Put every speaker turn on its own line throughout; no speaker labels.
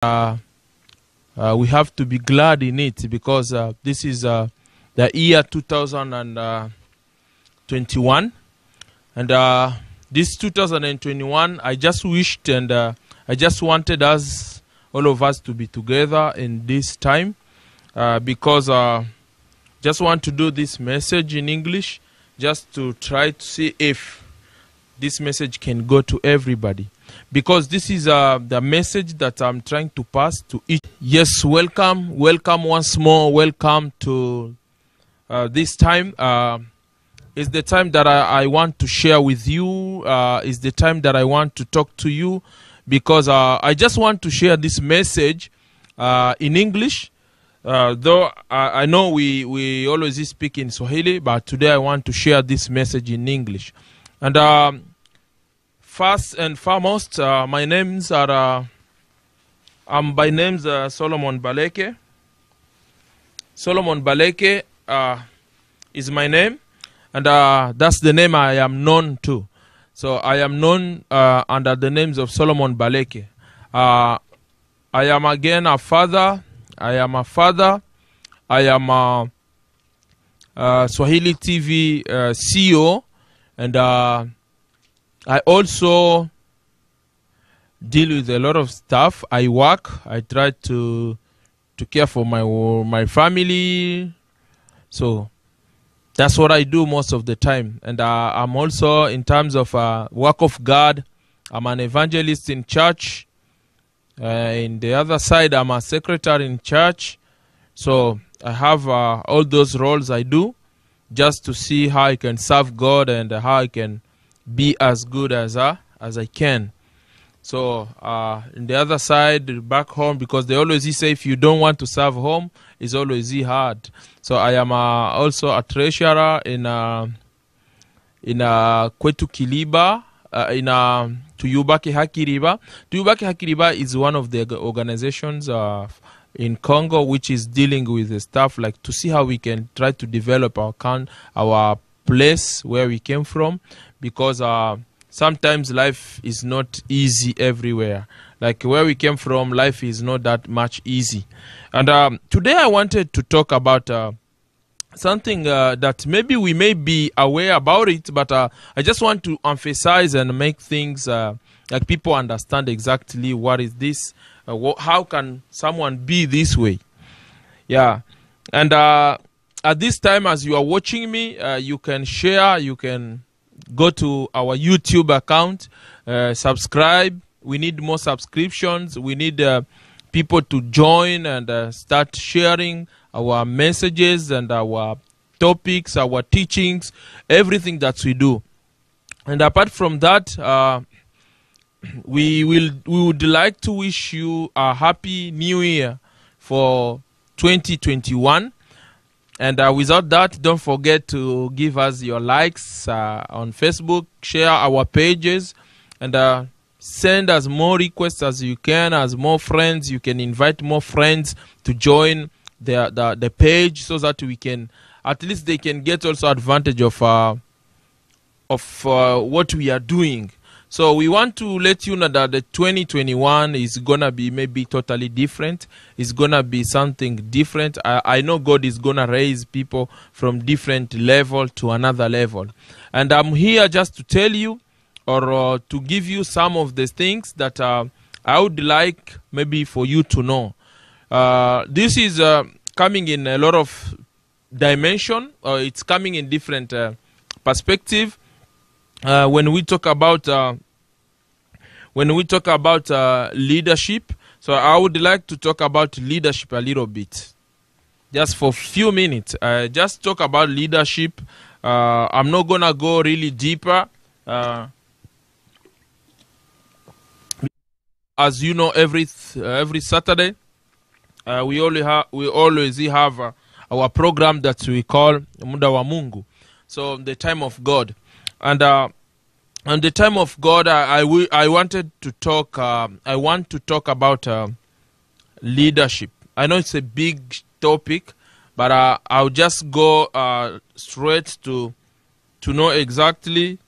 we have to be glad in it because this is the year 2021, and this 2021 I just wished and I just wanted us, all of us, to be together in this time because just want to do this message in English just to try to see if this message can go to everybody, because this is the message that I'm trying to pass to each. Yes, welcome once more. Welcome to this time. It's the time that I want to share with you. It's the time that I want to talk to you, because I just want to share this message in English. Though I know we always speak in Swahili, but today I want to share this message in English. And first and foremost, my names are, I'm by names Solomon Baleke. Solomon Baleke is my name, and that's the name I am known to. So I am known under the names of Solomon Baleke. I am again a father. I am a father. I am a Swahili TV CEO, and I also deal with a lot of stuff. I work. I try to care for my family. So that's what I do most of the time. And I'm also, in terms of work of God, I'm an evangelist in church. In the other side, I'm a secretary in church. So I have all those roles I do just to see how I can serve God and how I can be as good as I can. So in the other side, back home, because they always say if you don't want to serve home, it's always hard. So I am also a treasurer in Kwetu Kiliba, in Tuyubake Hakiriba. Tuyubake Hakiriba is one of the organizations in Congo which is dealing with the stuff like to see how we can try to develop our place where we came from, because sometimes life is not easy everywhere. Like where we came from, life is not that much easy. And today I wanted to talk about something that maybe we may be aware about it, but I just want to emphasize and make things like people understand exactly what is this, how can someone be this way. Yeah. And at this time, as you are watching me, you can share, you can go to our YouTube account, subscribe. We need more subscriptions. We need people to join and start sharing our messages and our topics, our teachings, everything that we do. And apart from that, we would like to wish you a happy new year for 2021. And without that, don't forget to give us your likes on Facebook, share our pages, and send us more requests as you can, as more friends. You can invite more friends to join the page, so that we can, at least they can get also advantage of what we are doing. So we want to let you know that the 2021 is gonna be maybe totally different. It's gonna be something different. I know God is gonna raise people from different level to another level, and I'm here just to tell you, or to give you some of the things that I would like maybe for you to know. This is coming in a lot of dimension, or it's coming in different perspective. When we talk about leadership, so I would like to talk about leadership a little bit, just for a few minutes. Just talk about leadership. I'm not gonna go really deeper. As you know, every Saturday, we always have our program that we call Muda wa Mungu, so the time of God. And on the time of God, I wanted to talk. I want to talk about leadership. I know it's a big topic, but I'll just go straight to know exactly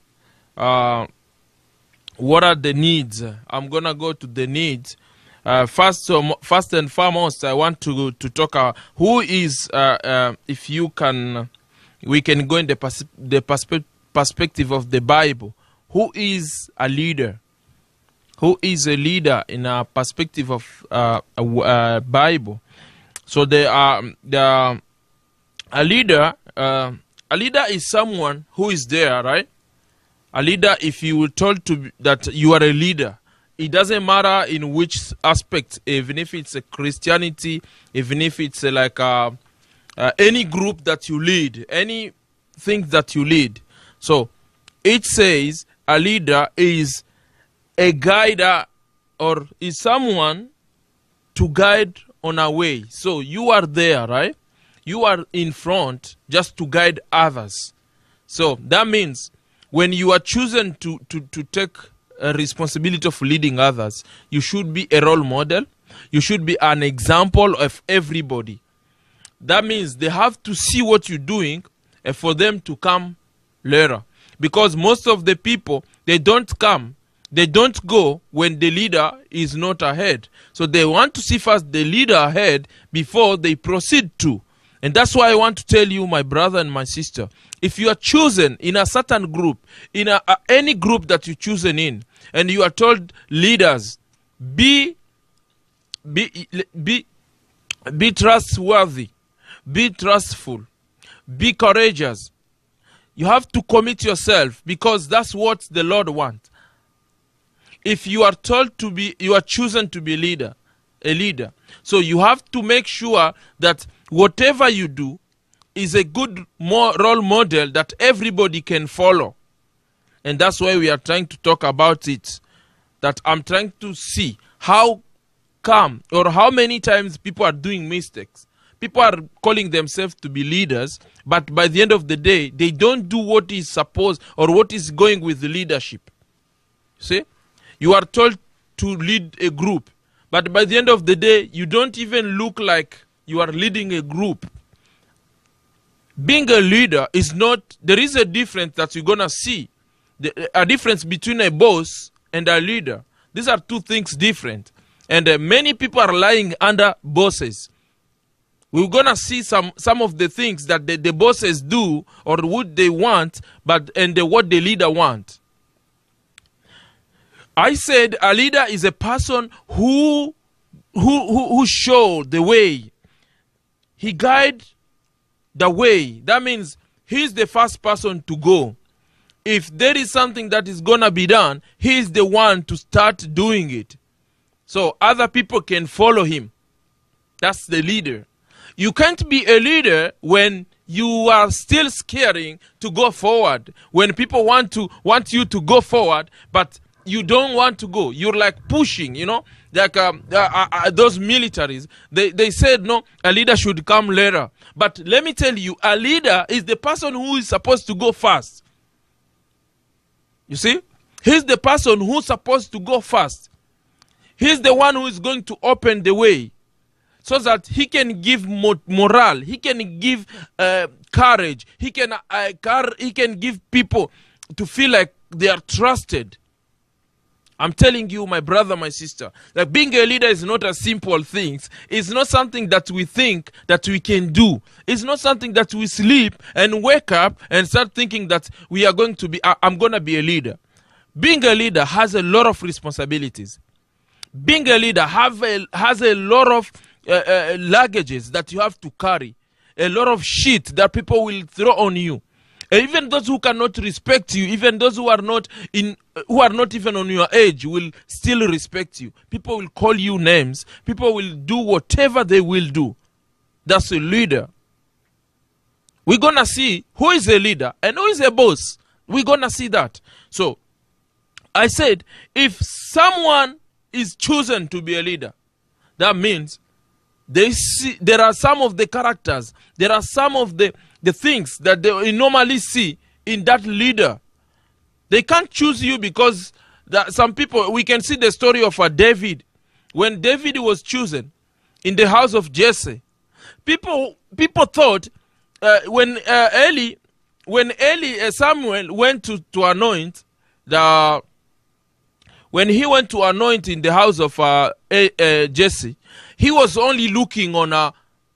what are the needs. I'm gonna go to the needs First and foremost, I want to talk who is, if you can, we can go in the perspective of the Bible. Who is a leader? Who is a leader in a perspective of Bible? So a leader. A leader is someone who is there, right? A leader, if you were told that you are a leader, it doesn't matter in which aspect, even if it's a Christianity, even if it's like any group that you lead, anything that you lead. So it says a leader is a guider or is someone to guide on a way. So you are there, right? You are in front just to guide others. So that means when you are chosen to take a responsibility of leading others, you should be a role model. You should be an example of everybody. That means they have to see what you're doing for them to come later. Because most of the people, they don't go when the leader is not ahead. So they want to see first the leader ahead before they proceed to. And that's why I want to tell you, my brother and my sister, if you are chosen in a certain group, in any group that you're chosen in, and you are told leaders, be trustworthy, be trustful, be courageous. You have to commit yourself because that's what the Lord wants. If you are told to be, you are chosen to be a leader. So you have to make sure that whatever you do is a good role model that everybody can follow. And that's why we are trying to talk about it. That I'm trying to see how come or how many times people are doing mistakes. People are calling themselves to be leaders, but by the end of the day, they don't do what is supposed or what is going with the leadership. See? You are told to lead a group, but by the end of the day, you don't even look like you are leading a group. Being a leader is not, there is a difference that you're going to see. A difference between a boss and a leader. These are two things different. And many people are lying under bosses. We're going to see some of the things that the bosses do or what they want, and what the leader wants. I said a leader is a person who show the way. He guides the way. That means he's the first person to go. If there is something that is going to be done, he's the one to start doing it. So other people can follow him. That's the leader. You can't be a leader when you are still scaring to go forward. When people want you to go forward, but you don't want to go. You're like pushing, you know, like those militaries. They said, no, a leader should come later. But let me tell you, a leader is the person who is supposed to go first. You see? He's the person who's supposed to go first. He's the one who is going to open the way so that he can give morale. He can give courage. He can give people to feel like they are trusted. I'm telling you, my brother, my sister, that being a leader is not a simple thing. It's not something that we think that we can do. It's not something that we sleep and wake up and start thinking that we are going to be, I'm going to be a leader. Being a leader has a lot of responsibilities. Being a leader has a lot of luggages that you have to carry. A lot of shit that people will throw on you. Even those who cannot respect you, even those who are not even on your age will still respect you. People will call you names. People will do whatever they will do. That's a leader. We're going to see who is a leader and who is a boss. We're going to see that. So, I said, if someone is chosen to be a leader, that means there are some of the characters, there are some of the things that they normally see in that leader. They can't choose you because some people, we can see the story of David. When David was chosen in the house of Jesse, people thought when Samuel went to anoint when he went to anoint in the house of Jesse, he was only looking on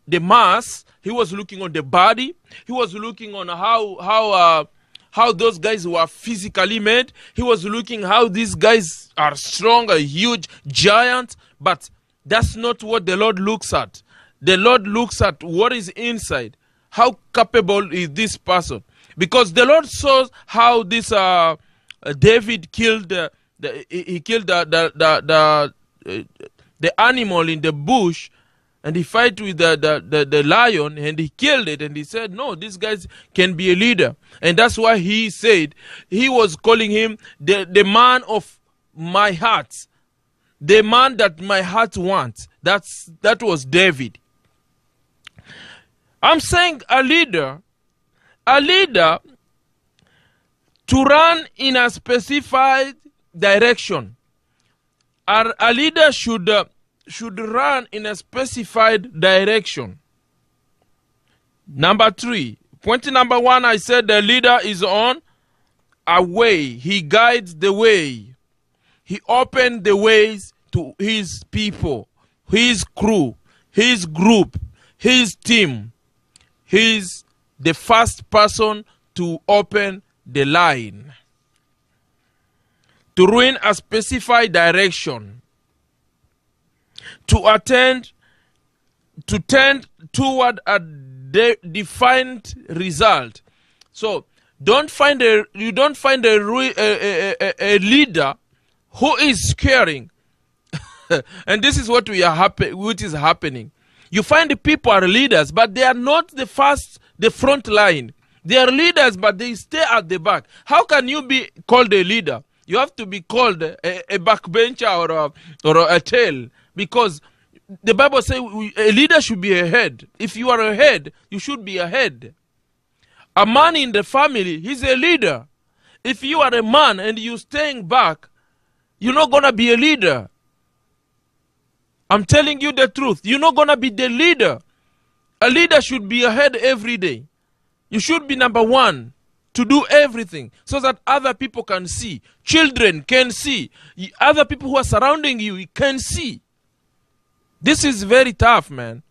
the mass. He was looking on the body. He was looking on how those guys were physically made. He was looking how these guys are strong, a huge giant. But that's not what the Lord looks at. The Lord looks at what is inside. How capable is this person? Because the Lord saw how this David killed the animal in the bush, and he fight with the lion, and he killed it, and he said, no, this guy can be a leader. And that's why he said, he was calling him the man of my heart, the man that my heart wants. That was David. I'm saying a leader to run in a specified direction. A leader should run in a specified direction. Number 3. Point number 1, I said the leader is on a way. He guides the way. He opened the ways to his people, his crew, his group, his team. He's the first person to open the line, to run a specified direction, to tend toward a defined result. So you don't find a leader who is caring. And this is what which is happening. You find the people are leaders, but they are not the front line. They are leaders, but they stay at the back. How can you be called a leader? You have to be called a backbencher or a tail, because the Bible says a leader should be a head. If you are a head, you should be a head. A man in the family, he's a leader. If you are a man and you're staying back, you're not going to be a leader. I'm telling you the truth. You're not going to be the leader. A leader should be ahead every day. You should be number 1 to do everything so that other people can see. Children can see. Other people who are surrounding you can see. This is very tough, man.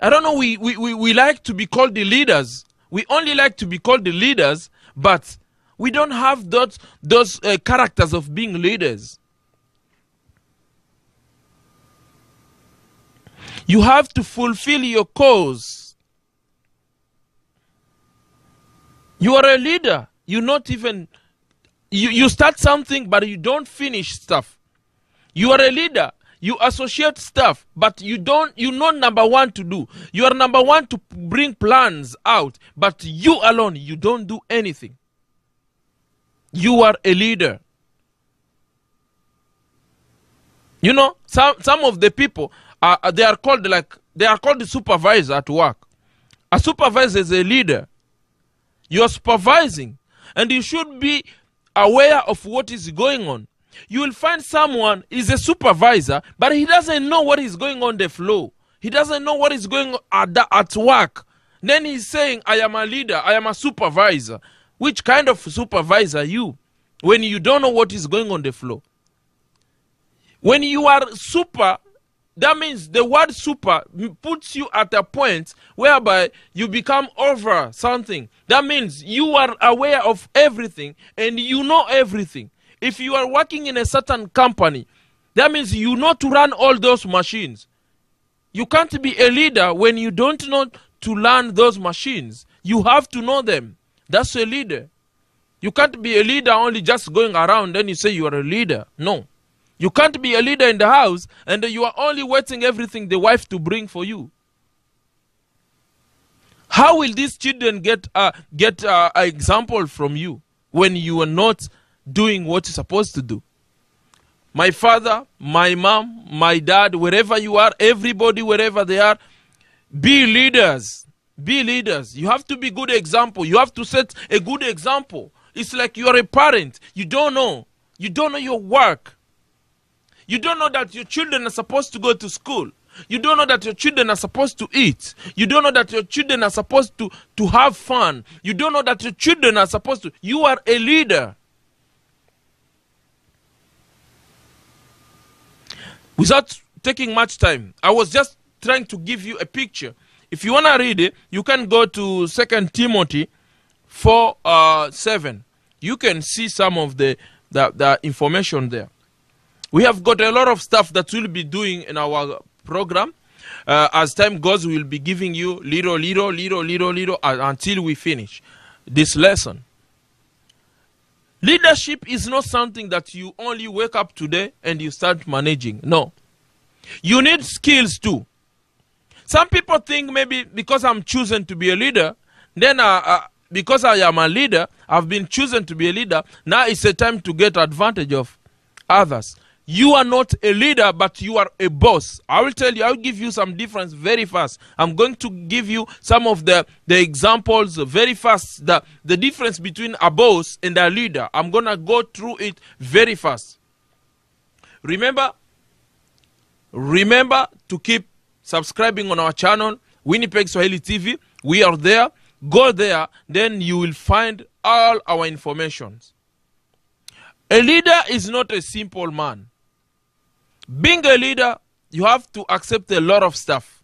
I don't know, we like to be called the leaders. We only like to be called the leaders, but we don't have those characters of being leaders. You have to fulfill your cause. You are a leader. You not even you start something, but you don't finish stuff. You are a leader. You associate stuff, but you're not number 1 to do. You are number 1 to bring plans out, but you alone, you don't do anything. You are a leader. You know, some of the people, they are called the supervisor at work. A supervisor is a leader. You are supervising, and you should be aware of what is going on. You will find someone is a supervisor, but he doesn't know what is going on the floor. He doesn't know what is going on at work. Then he's saying, I am a leader, I am a supervisor. Which kind of supervisor are you when you don't know what is going on the floor? When you are super, that means the word super puts you at a point whereby you become over something. That means you are aware of everything and you know everything. If you are working in a certain company, that means you know to run all those machines. You can't be a leader when you don't know to learn those machines. You have to know them. That's a leader. You can't be a leader only just going around and you say you are a leader. No. You can't be a leader in the house and you are only waiting everything the wife to bring for you. How will these children get an example from you when you are not doing what you're supposed to do? My father, my mom, my dad, wherever you are, everybody, wherever they are, be leaders. Be leaders. You have to be good example. You have to set a good example. It's like you are a parent. You don't know. You don't know your work. You don't know that your children are supposed to go to school. You don't know that your children are supposed to eat. You don't know that your children are supposed to have fun. You don't know that your children are supposed to. You are a leader. Without taking much time, I was just trying to give you a picture. If you want to read it, you can go to 2 Timothy 4:7. You can see some of the information there. We have got a lot of stuff that we'll be doing in our program. As time goes, we'll be giving you little until we finish this lesson. Leadership is not something that you only wake up today and you start managing. No. You need skills too. Some people think maybe because I'm chosen to be a leader, then because I am a leader, I've been chosen to be a leader, now it's a time to get advantage of others. You are not a leader, but you are a boss. I will tell you, I will give you some difference very fast. I'm going to give you some of the examples very fast. The difference between a boss and a leader. I'm going to go through it very fast. Remember to keep subscribing on our channel, WINNIPEG Swahili TV. We are there. Go there, then you will find all our information. A leader is not a simple man. Being a leader, you have to accept a lot of stuff.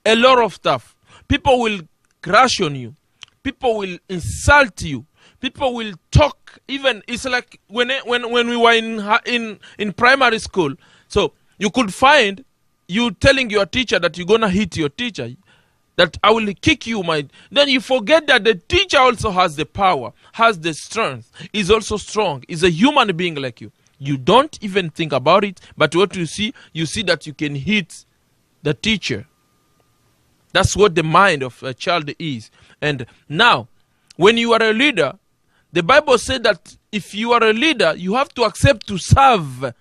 A lot of stuff. People will crush on you. People will insult you. People will talk. Even it's like when we were in primary school. So you could find you telling your teacher that you're gonna hit your teacher, that I will kick you. Then you forget that the teacher also has the power, has the strength, is also strong, is a human being like you. You don't even think about it, but what you see that you can hit the teacher. That's what the mind of a child is. And now, when you are a leader, the Bible said that if you are a leader, you have to accept to serve.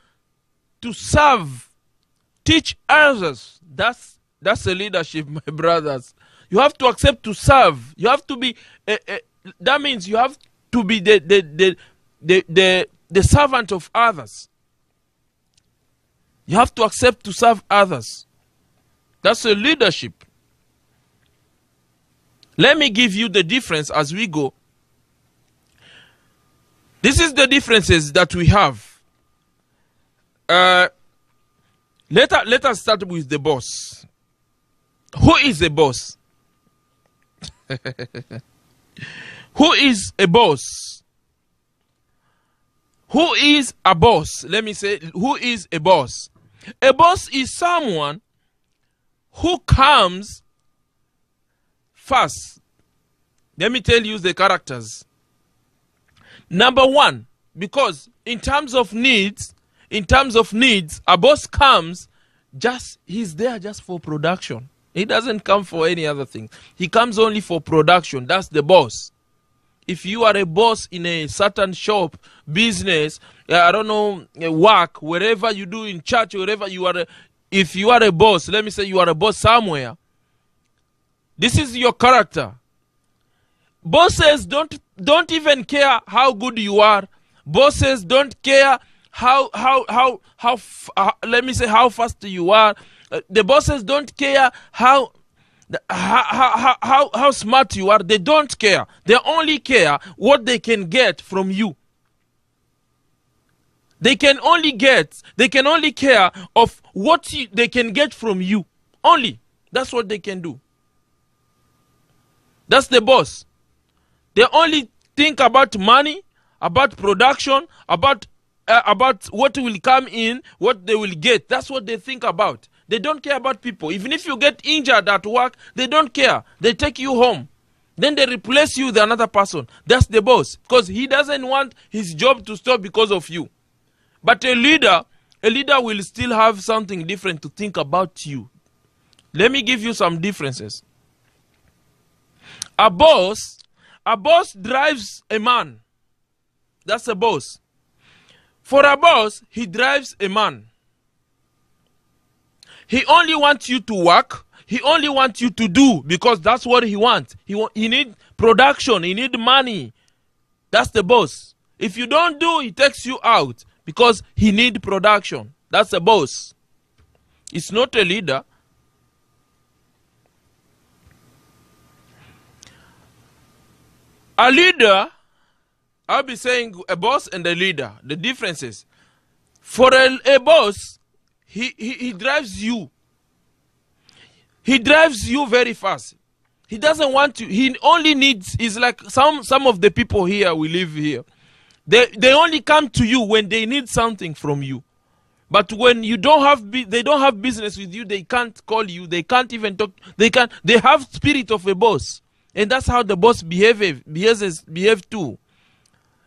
To serve. Teach others. That's a leadership, my brothers. You have to accept to serve. You have to be. That means you have to be the servant of others. You have to accept to serve others. That's a leadership. Let me give you the difference as we go. This is the differences that we have. Let us start with the boss. Who is a boss? Who is a boss? Who is a boss? Let me say, who is a boss? A boss is someone who comes first. Let me tell you the characters. Number one, because in terms of needs, a boss comes he's there just for production. He doesn't come for any other thing. He comes only for production. That's the boss. If you are a boss in a certain shop, business, I don't know, work, wherever you do in church, wherever you are, if you are a boss, let me say you are a boss somewhere, this is your character. Bosses don't even care how good you are. Bosses don't care let me say how fast you are. The bosses don't care how smart you are. They don't care. They only care what they can get from you. They can only care of what they can get from you. Only. That's what they can do. That's the boss. They only think about money, about production, about what will come in, what they will get. That's what they think about. They don't care about people. Even if you get injured at work, they don't care. They take you home. Then they replace you with another person. That's the boss. Because he doesn't want his job to stop because of you. But a leader will still have something different to think about you. Let me give you some differences. A boss drives a man. That's a boss. For a boss, he drives a man. He only wants you to work. He only wants you to do because that's what he wants. He needs production. He needs money. That's the boss. If you don't do, he takes you out because he needs production. That's a boss. It's not a leader. A leader, I'll be saying a boss and a leader. The differences. For a boss, he drives you. He drives you very fast. He doesn't want to. He only needs, is like some of the people here, we live here. They only come to you when they need something from you. But when you don't have, they don't have business with you, they can't call you, they can't even talk, they have spirit of a boss. And that's how the boss behave too.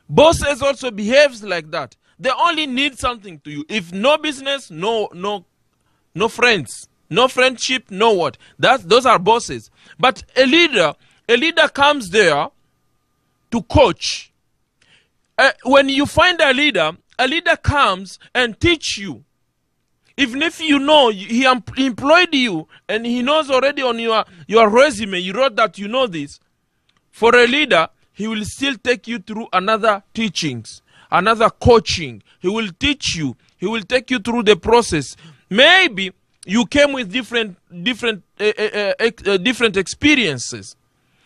Bosses also behaves like that. They only need something to you. If no business, no friends. No friendship, no what. Those are bosses. But a leader comes there to coach. When you find a leader comes and teach you. Even if you know he employed you and he knows already on your resume, you wrote that you know this. For a leader, he will still take you through another teachings, another coaching. He will teach you. He will take you through the process. Maybe you came with different experiences.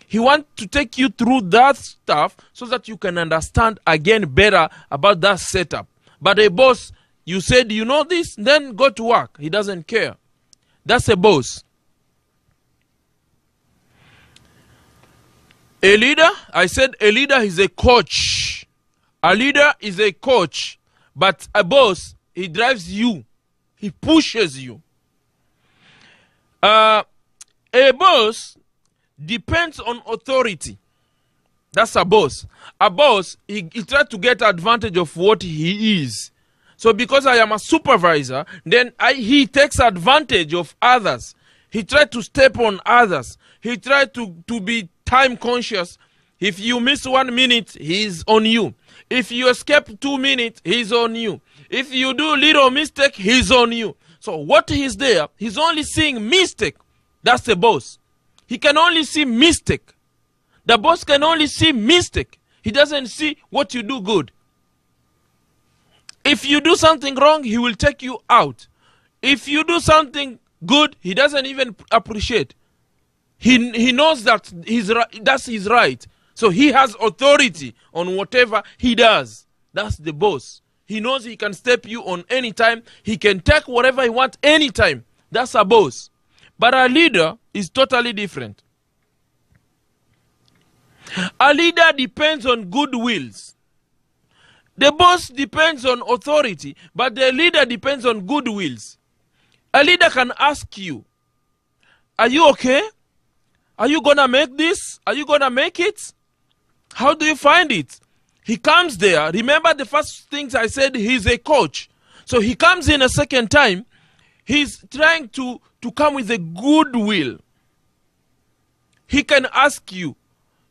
He wants to take you through that stuff so that you can understand again better about that setup. But a boss, you said you know this, then go to work. He doesn't care. That's a boss. A leader, I said a leader is a coach. A leader is a coach. But a boss, he drives you. He pushes you. A boss depends on authority. That's a boss. A boss, he tries to get advantage of what he is. So because I am a supervisor, then he takes advantage of others. He tries to step on others. He tries to be time conscious. If you miss 1 minute, he's on you. If you escape 2 minutes, he's on you. If you do little mistake, he's on you. So what he's there, he's only seeing mistake. That's the boss. He can only see mistake. The boss can only see mistake. He doesn't see what you do good. If you do something wrong, he will take you out. If you do something good, he doesn't even appreciate. He knows that that's his right. So he has authority on whatever he does. That's the boss. He knows he can step you on any time. He can take whatever he wants anytime. That's a boss. But a leader is totally different. A leader depends on good wills. The boss depends on authority, but the leader depends on good wills. A leader can ask you, are you okay? Are you going to make this? Are you going to make it? How do you find it? He comes there. Remember the first things I said, he's a coach. So he comes in a second time. He's trying to come with a good will. He can ask you,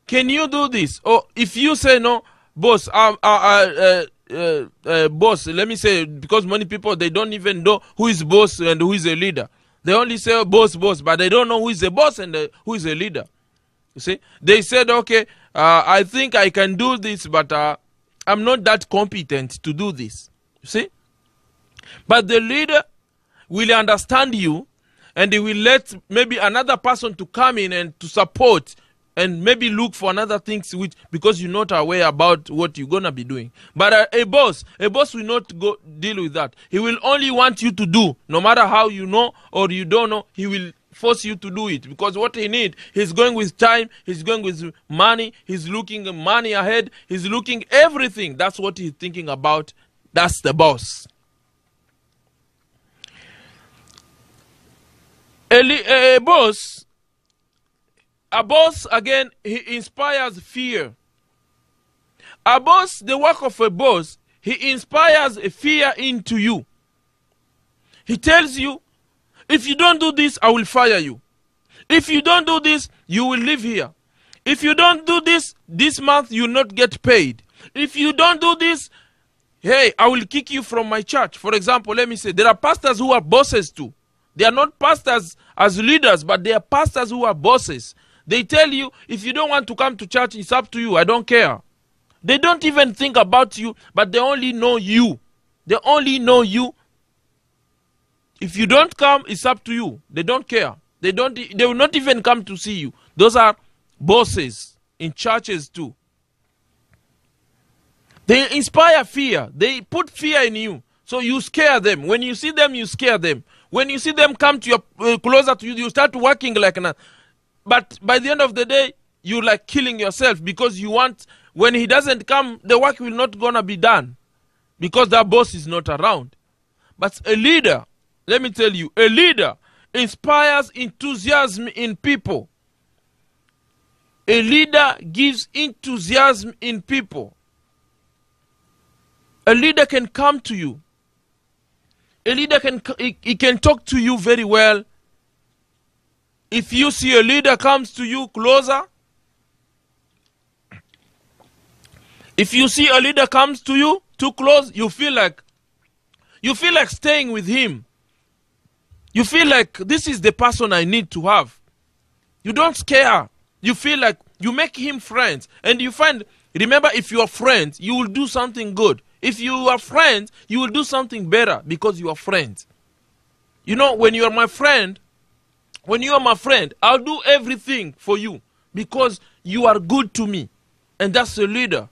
can you do this? Or if you say no, boss, boss, let me say, because many people, they don't even know who is boss and who is a leader. They only say boss, but they don't know who is a boss and who is a leader. You see, they said, okay, I think I can do this, but I'm not that competent to do this. You see? But the leader will understand you, and he will let maybe another person to come in and to support and maybe look for another things which, because you're not aware about what you're going to be doing. But a boss will not deal with that. He will only want you to do, no matter how you know or you don't know, he will force you to do it. Because what he needs, he's going with time, he's going with money, he's looking money ahead, he's looking everything. That's what he's thinking about. That's the boss. A boss, again, he inspires fear. A boss, the work of a boss, he inspires a fear into you. He tells you, if you don't do this, I will fire you. If you don't do this, you will live here. If you don't do this month, you will not get paid. If you don't do this, hey, I will kick you from my church. For example, let me say, there are pastors who are bosses too. They are not pastors as leaders, but they are pastors who are bosses. They tell you, if you don't want to come to church, it's up to you. I don't care. They don't even think about you, but they only know you. They only know you. If you don't come, it's up to you. They don't care. They will not even come to see you. Those are bosses in churches too. They inspire fear. They put fear in you. So you scare them. When you see them, you scare them. When you see them come to your closer to you, you start working like that. But by the end of the day, you like killing yourself because you want, when he doesn't come, the work will not gonna be done because that boss is not around. But a leader, let me tell you, a leader inspires enthusiasm in people. A leader gives enthusiasm in people. A leader can come to you. A leader he can talk to you very well. If you see a leader comes to you closer, if you see a leader comes to you too close, you feel like staying with him. You feel like this is the person I need to have. You don't scare. You feel like you make him friends. And you find, remember, if you are friends, you will do something good. If you are friends, you will do something better because you are friends. You know, when you are my friend, I'll do everything for you because you are good to me. And that's a leader.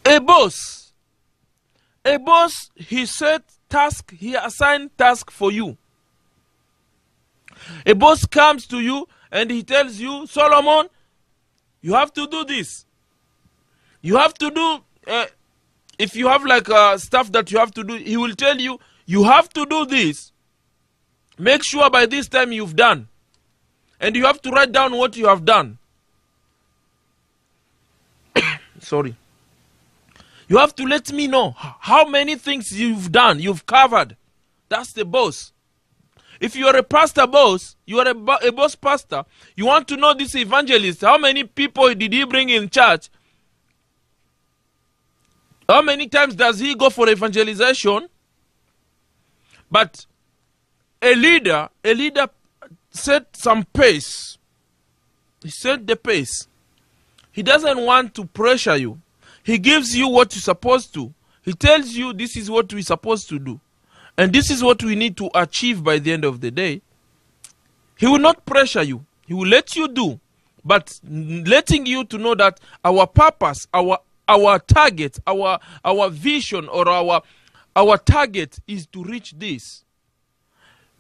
A boss, he set task, he assigned task for you. A boss comes to you and he tells you, Solomon, you have to do this. You have to do, if you have like stuff that you have to do, he will tell you, you have to do this. Make sure by this time you've done. And you have to write down what you have done. Sorry. You have to let me know how many things you've done, you've covered. That's the boss. If you are a pastor boss, you are a boss pastor, you want to know this evangelist, how many people did he bring in church? How many times does he go for evangelization? But a leader set some pace. He set the pace. He doesn't want to pressure you. He gives you what you're supposed to. He tells you this is what we're supposed to do. And this is what we need to achieve by the end of the day. He will not pressure you. He will let you do. But letting you to know that our purpose, our target, our vision or our target is to reach this.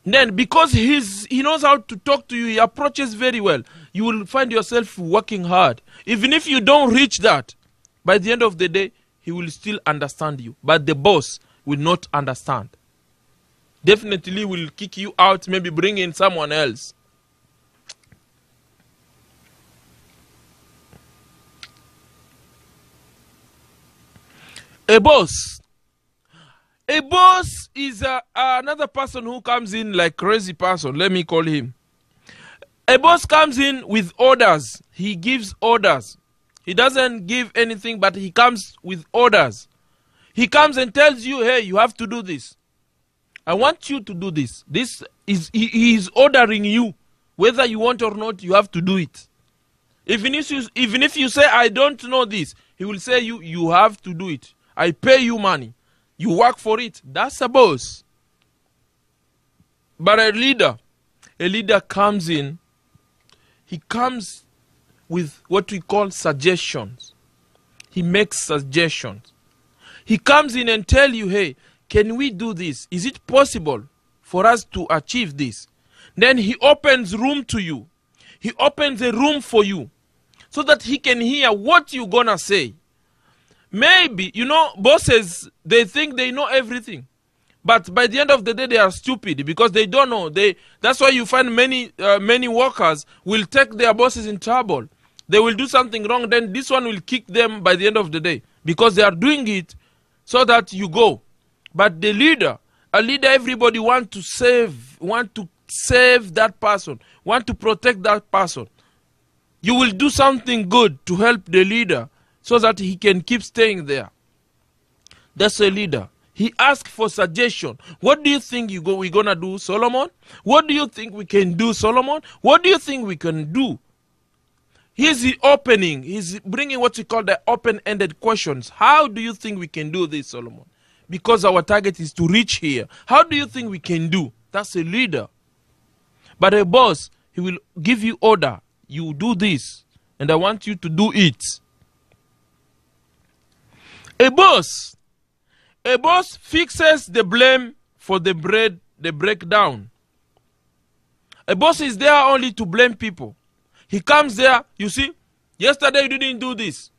Then because he knows how to talk to you, he approaches very well. You will find yourself working hard. Even if you don't reach that, by the end of the day, he will still understand you. But the boss will not understand. Definitely will kick you out, maybe bring in someone else. A boss is another person who comes in like crazy person. Let me call him. A boss comes in with orders. He gives orders. He doesn't give anything, but he comes with orders. He comes and tells you, hey, you have to do this. I want you to do this. He is ordering you. Whether you want or not, you have to do it. Even if you say, I don't know this, he will say, you have to do it. I pay you money. You work for it. That's a boss. But a leader comes in. He comes with what we call suggestions. He makes suggestions. He comes in and tell you, hey, can we do this? Is it possible for us to achieve this? Then he opens room to you. He opens a room for you so that he can hear what you're gonna say. Maybe, you know, bosses, they think they know everything. But by the end of the day, they are stupid because they don't know. That's why you find many workers will take their bosses in trouble. They will do something wrong, then this one will kick them by the end of the day because they are doing it so that you go. But a leader, everybody want to save that person, want to protect that person. You will do something good to help the leader so that he can keep staying there. That's a leader. He asks for suggestion. What do you think we're going to do, Solomon? What do you think we can do, Solomon? What do you think we can do? He's the opening. He's bringing what we call the open-ended questions. How do you think we can do this, Solomon? Because our target is to reach here. How do you think we can do? That's a leader. But a boss, he will give you order. you do this, and I want you to do it. A boss fixes the blame for the breakdown. A boss is there only to blame people. He comes there, you see, yesterday you didn't do this.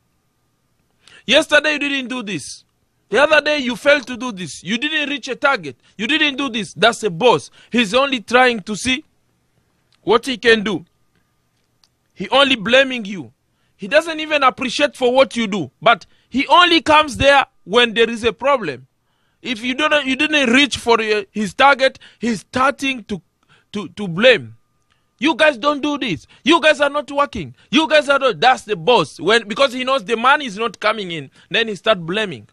Yesterday you didn't do this. The other day you failed to do this. You didn't reach a target. You didn't do this. That's a boss. He's only trying to see what he can do. He only blaming you. He doesn't even appreciate for what you do. But he only comes there when there is a problem. If you didn't reach for his target, he's starting to blame. You guys don't do this. You guys are not working. You guys are not. That's the boss. Because he knows the money is not coming in, then he start blaming.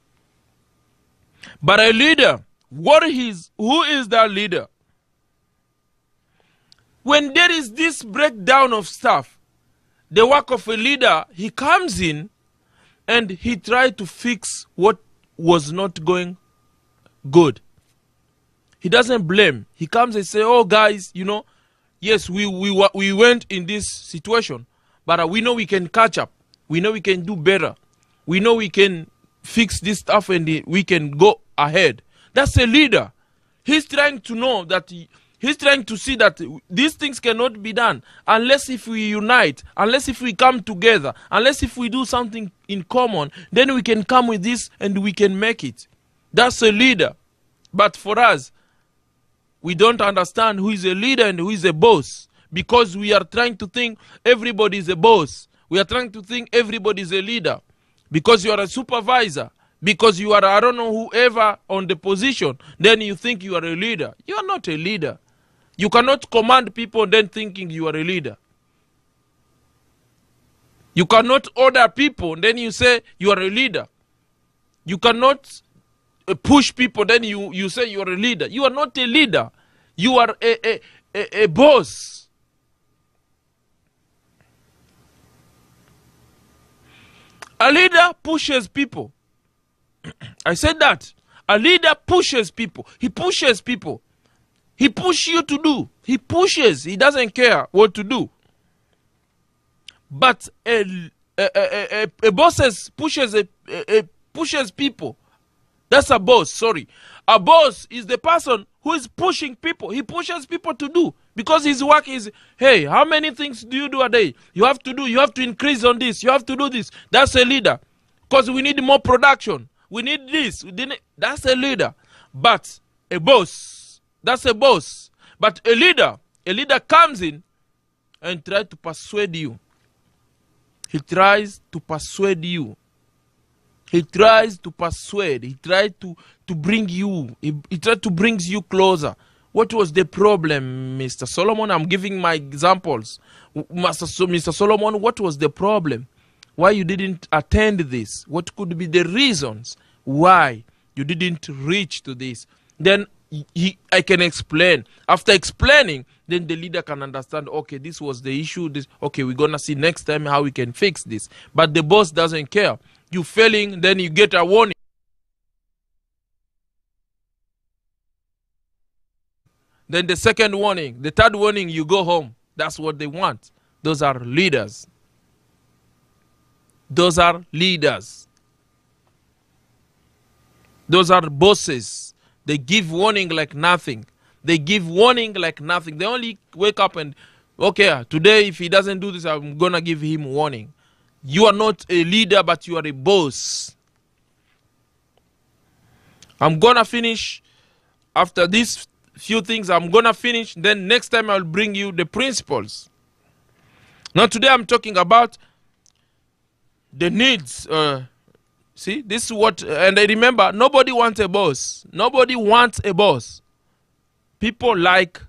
But a leader, who is that leader? When there is this breakdown of stuff, the work of a leader, he comes in and he tries to fix what was not going good. He doesn't blame. He comes and say, oh guys, you know, yes, we went in this situation, but we know we can catch up. We know we can do better. We know we can fix this stuff and we can go ahead. That's a leader. He's trying to know that he's trying to see that these things cannot be done unless if we unite, unless if we come together, unless if we do something in common, then we can come with this and we can make it. That's a leader. But for us, we don't understand who is a leader and who is a boss, because we are trying to think everybody is a boss. We are trying to think everybody is a leader. Because you are a supervisor, because you are, I don't know, whoever on the position, then you think you are a leader. You are not a leader. You cannot command people then thinking you are a leader. You cannot order people then you say you are a leader. You cannot push people then you say you are a leader. You are not a leader. You are a boss. A leader pushes people. I said that. A leader pushes people. He pushes people. He pushes you to do. He pushes. He doesn't care what to do. But a boss pushes people. That's a boss, sorry. A boss is the person who is pushing people. He pushes people to do. Because his work is, hey, how many things do you do a day? You have to do. You have to increase on this. You have to do this. That's a leader. Because we need more production. We need this. That's a leader. But a boss, that's a boss. But a leader comes in and tries to persuade you. He tries to persuade you. He tries to persuade. He tries to bring you. He tries to bring you closer. What was the problem, Mr. Solomon? I'm giving my examples. Mr. Solomon, what was the problem? Why you didn't attend this? What could be the reasons why you didn't reach to this? Then I can explain. After explaining, then the leader can understand, okay, this was the issue. Okay, we're going to see next time how we can fix this. But the boss doesn't care. You failing, then you get a warning. Then the second warning, the third warning, you go home. That's what they want. Those are leaders. Those are leaders. Those are bosses. They give warning like nothing. They give warning like nothing. They only wake up and, okay, today if he doesn't do this, I'm going to give him warning. You are not a leader, but you are a boss. I'm going to finish after these few things. I'm going to finish. Then next time I'll bring you the principles. Now today I'm talking about the needs. See, this is what, and I remember, nobody wants a boss. Nobody wants a boss. People like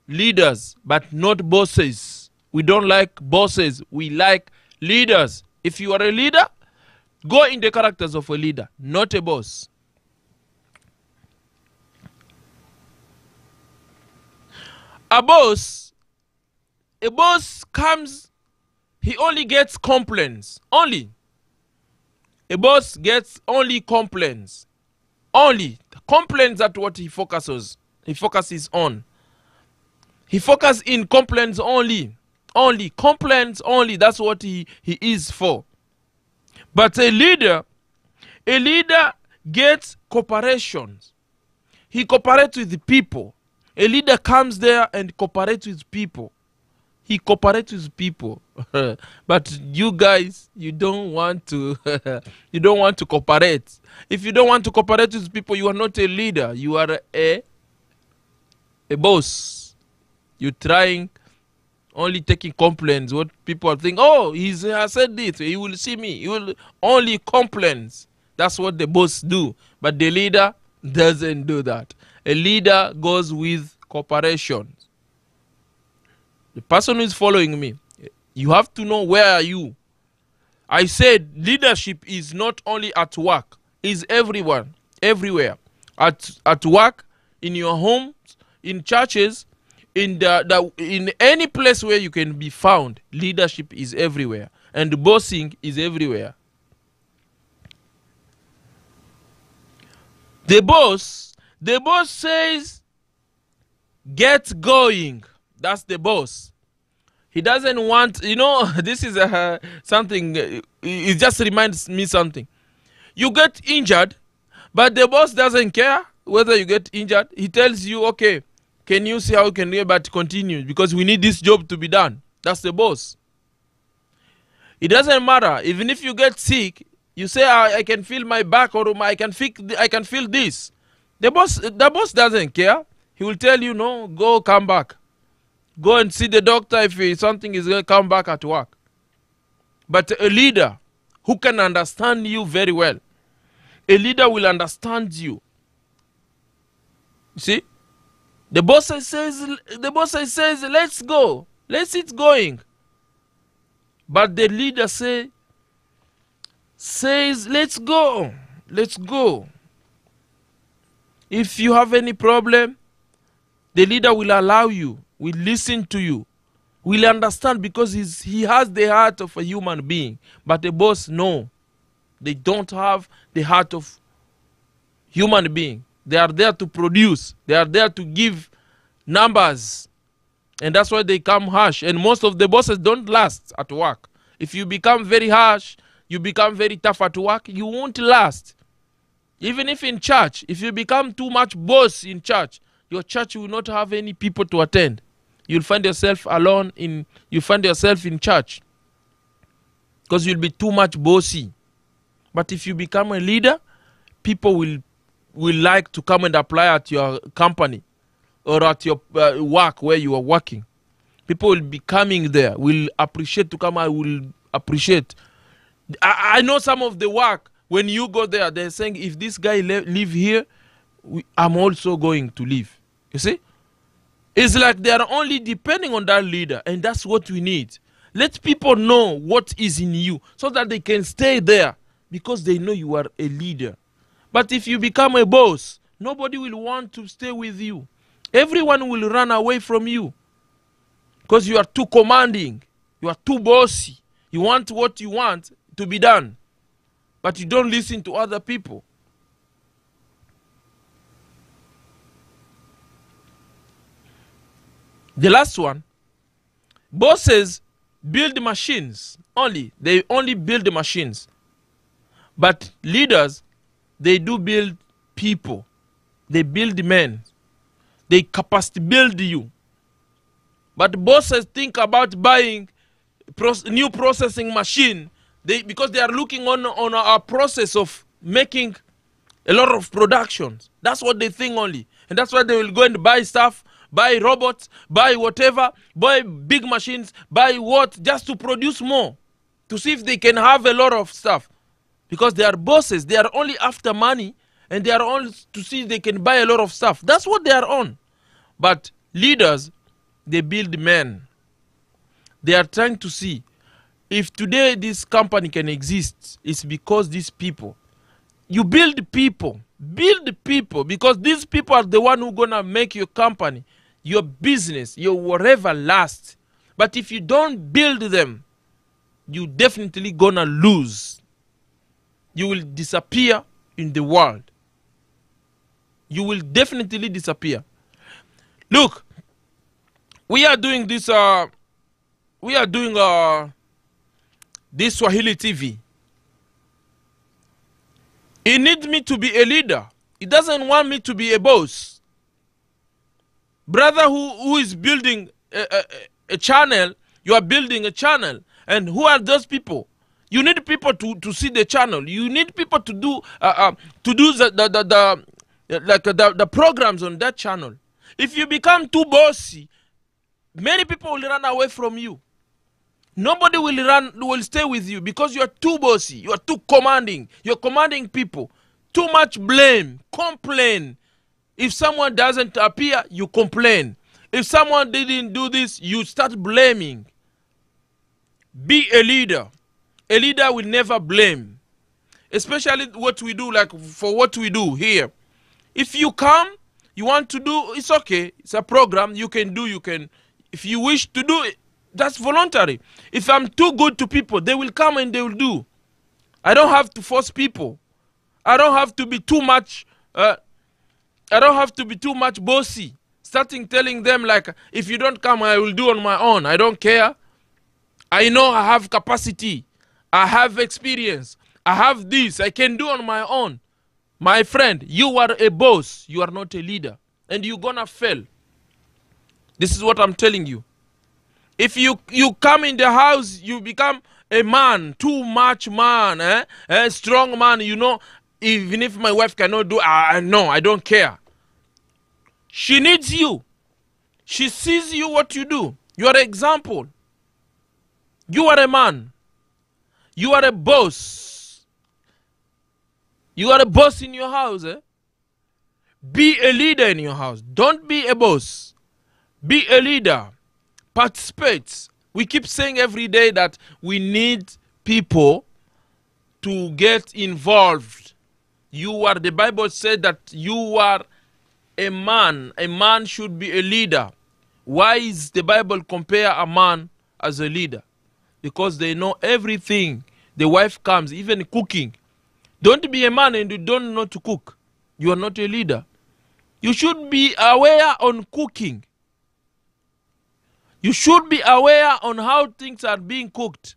leaders, but not bosses. We don't like bosses. We like leaders. If you are a leader, go in the characters of a leader, not a boss. A boss comes, he only gets complaints. Only. A boss gets only complaints. Only. Complaints at what he focuses on. He focuses in complaints only. Only complaints only. That's what he is for. But a leader gets cooperations. He cooperates with the people. A leader comes there and cooperates with people. He cooperates with people. But you guys, you don't want to you don't want to cooperate. If you don't want to cooperate with people, you are not a leader. You are a boss. You're trying only taking complaints. What people think, oh, he has said this, he will see me. He will only complaints. That's what the boss do. But the leader doesn't do that. A leader goes with cooperation. The person who is following me, you have to know where are you. I said leadership is not only at work, it's everyone, everywhere. At work, in your homes, in churches, in any place where you can be found. Leadership is everywhere, and bossing is everywhere. The boss says, get going. That's the boss. He doesn't want, this is something, it just reminds me something. You get injured, but the boss doesn't care whether you get injured. He tells you, okay, can you see how you can do it, but continue, because we need this job to be done. That's the boss. It doesn't matter. Even if you get sick, you say, I can feel my back, or I can feel this. The boss doesn't care. He will tell you, no, go, come back. Go and see the doctor if something is going to come back at work. But a leader who can understand you very well, a leader will understand you. You see? The boss says, let's go. Let's get going. But the leader says, let's go. Let's go. If you have any problem, the leader will allow you, will listen to you, will understand, because he has the heart of a human being. But the boss, no. They don't have the heart of human being. They are there to produce. They are there to give numbers. And that's why they come harsh. And most of the bosses don't last at work. If you become very harsh, you become very tough at work, you won't last. Even if in church, if you become too much boss in church, your church will not have any people to attend. You'll find yourself alone you find yourself in church, because you'll be too much bossy. But if you become a leader, people will like to come and apply at your company or at your work where you are working. People will be coming there, will appreciate to come. I will appreciate. I know some of the work, when you go there, they're saying, if this guy live here, I'm also going to live. You see? It's like they are only depending on that leader, and that's what we need. Let people know what is in you so that they can stay there, because they know you are a leader. But if you become a boss, nobody will want to stay with you. Everyone will run away from you, because you are too commanding. You are too bossy. You want what you want to be done, but you don't listen to other people. The last one, bosses build machines only. They only build machines. But leaders, they do build people. They build men. They capacity build you. But bosses think about buying new processing machine, because they are looking on our process of making a lot of productions. That's what they think only. And that's why they will go and buy stuff, buy robots, buy whatever, buy big machines, buy what, just to produce more, to see if they can have a lot of stuff. Because they are bosses, they are only after money, and they are only to see if they can buy a lot of stuff. That's what they are on. But leaders, they build men. They are trying to see if today this company can exist, it's because these people. You build people, because these people are the one who gonna make your company, your business, your whatever last. But if you don't build them, you definitely gonna lose. You will disappear in the world. You will definitely disappear. Look, we are doing this this Swahili TV. He needs me to be a leader. He doesn't want me to be a boss. Brother who is building a channel, you are building a channel. And who are those people? You need people to see the channel. You need people to do the programs on that channel. If you become too bossy, many people will run away from you. Nobody will stay with you because you are too bossy. You are too commanding. You're commanding people. Too much blame. Complain. If someone doesn't appear, you complain. If someone didn't do this, you start blaming. Be a leader. A leader will never blame. Especially what we do, like for what we do here. If you come, you want to do, it's okay. It's a program. You can do, if you wish to do it, that's voluntary. If I'm too good to people, they will come and they will do. I don't have to force people. I don't have to be too much, bossy. Starting telling them like, if you don't come, I will do on my own. I don't care. I know I have capacity. I have experience. I have this. I can do on my own. My friend, you are a boss. You are not a leader. And you're gonna fail. This is what I'm telling you. If you come in the house, you become a man, too much man, a strong man, you know, even if my wife cannot do, no, I don't care. She needs you. She sees you what you do. You are an example. You are a man. You are a boss. You are a boss in your house. Be a leader in your house. Don't be a boss. Be a leader. Participate. We keep saying every day that we need people to get involved. The Bible said that you are a man. A man should be a leader. Why is the Bible compare a man as a leader? Because they know everything. The wife comes, even cooking. Don't be a man and you don't know to cook. You are not a leader. You should be aware on cooking. You should be aware on how things are being cooked.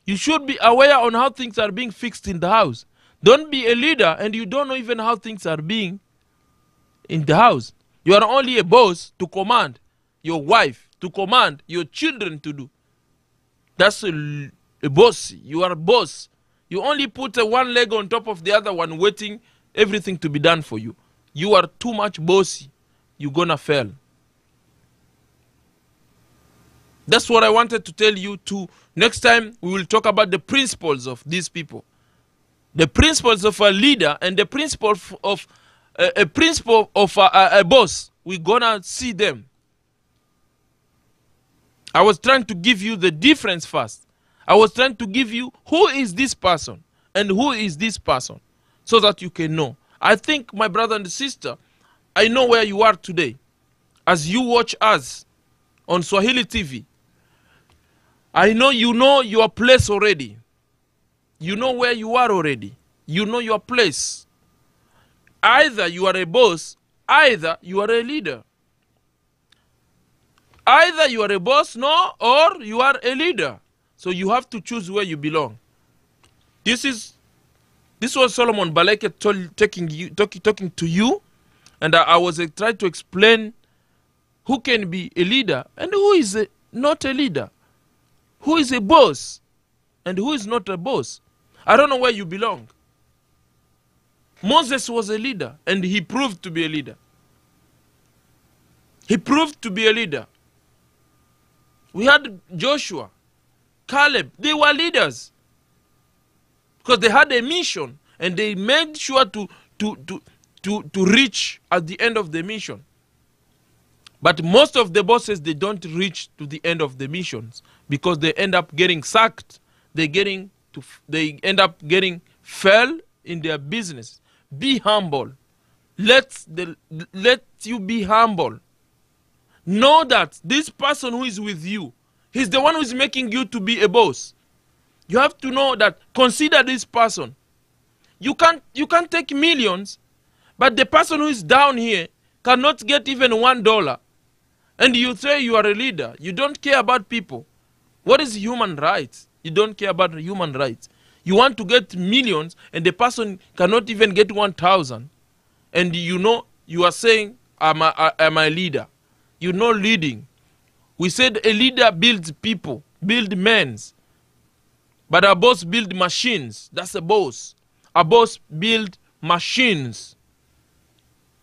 You should be aware on how things are being fixed in the house. Don't be a leader and you don't know even how things are being in the house. You are only a boss to command your wife, to command your children to do. That's a boss. You are a boss. You only put one leg on top of the other one, waiting everything to be done for you. You are too much bossy. You're gonna fail. That's what I wanted to tell you too. Next time we will talk about the principles of these people. The principles of a leader and the principle of a boss. We're gonna see them. I was trying to give you the difference first. I was trying to give you who is this person and who is this person so that you can know. I think, my brother and sister, I know where you are today. As you watch us on Swahili TV, I know you know your place already. You know where you are already. You know your place. Either you are a boss, either you are a leader. Either you are a boss, no, or you are a leader. So you have to choose where you belong. This was Solomon Baleke talking to you, and I was trying to explain who can be a leader and who is not a leader. Who is a boss and who is not a boss. I don't know where you belong. Moses was a leader and he proved to be a leader. He proved to be a leader. We had Joshua, Caleb. They were leaders because they had a mission and they made sure to reach at the end of the mission. But most of the bosses, they don't reach to the end of the missions because they end up getting sacked. They end up getting fail in their business. Be humble. Let you be humble. Know that this person who is with you, he's the one who is making you to be a boss. You have to know that. Consider this person. You can't take millions, but the person who is down here cannot get even $1. And you say you are a leader. You don't care about people. What is human rights? You don't care about human rights. You want to get millions and the person cannot even get 1,000. And you know, you are saying, I'm a leader. You're not leading. We said a leader builds people, build men. But a boss builds machines. That's a boss. A boss builds machines.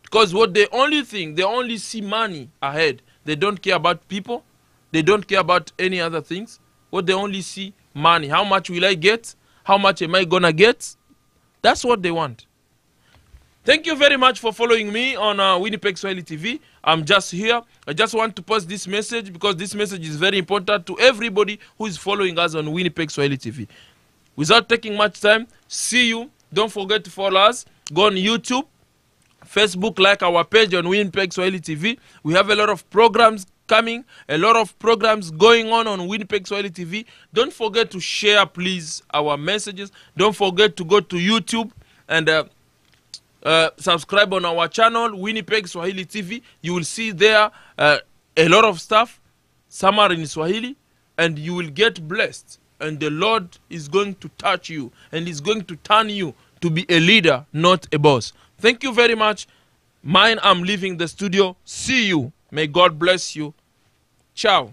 Because what they only think, they only see money ahead. They don't care about people. They don't care about any other things. What they only see, money. How much will I get? How much am I gonna get? That's what they want. Thank you very much for following me on WINNIPEG Swahili TV. I'm just here. I just want to post this message because this message is very important to everybody who is following us on WINNIPEG Swahili TV. Without taking much time, see you. Don't forget to follow us. Go on YouTube, Facebook, like our page on WINNIPEG Swahili TV. We have a lot of programs coming, a lot of programs going on WINNIPEG Swahili TV. Don't forget to share, please, our messages. Don't forget to go to YouTube and subscribe on our channel, WINNIPEG Swahili TV. You will see there a lot of stuff. Some are in Swahili, and you will get blessed. And the Lord is going to touch you, and is going to turn you to be a leader, not a boss. Thank you very much. I'm leaving the studio. See you. May God bless you. Ciao.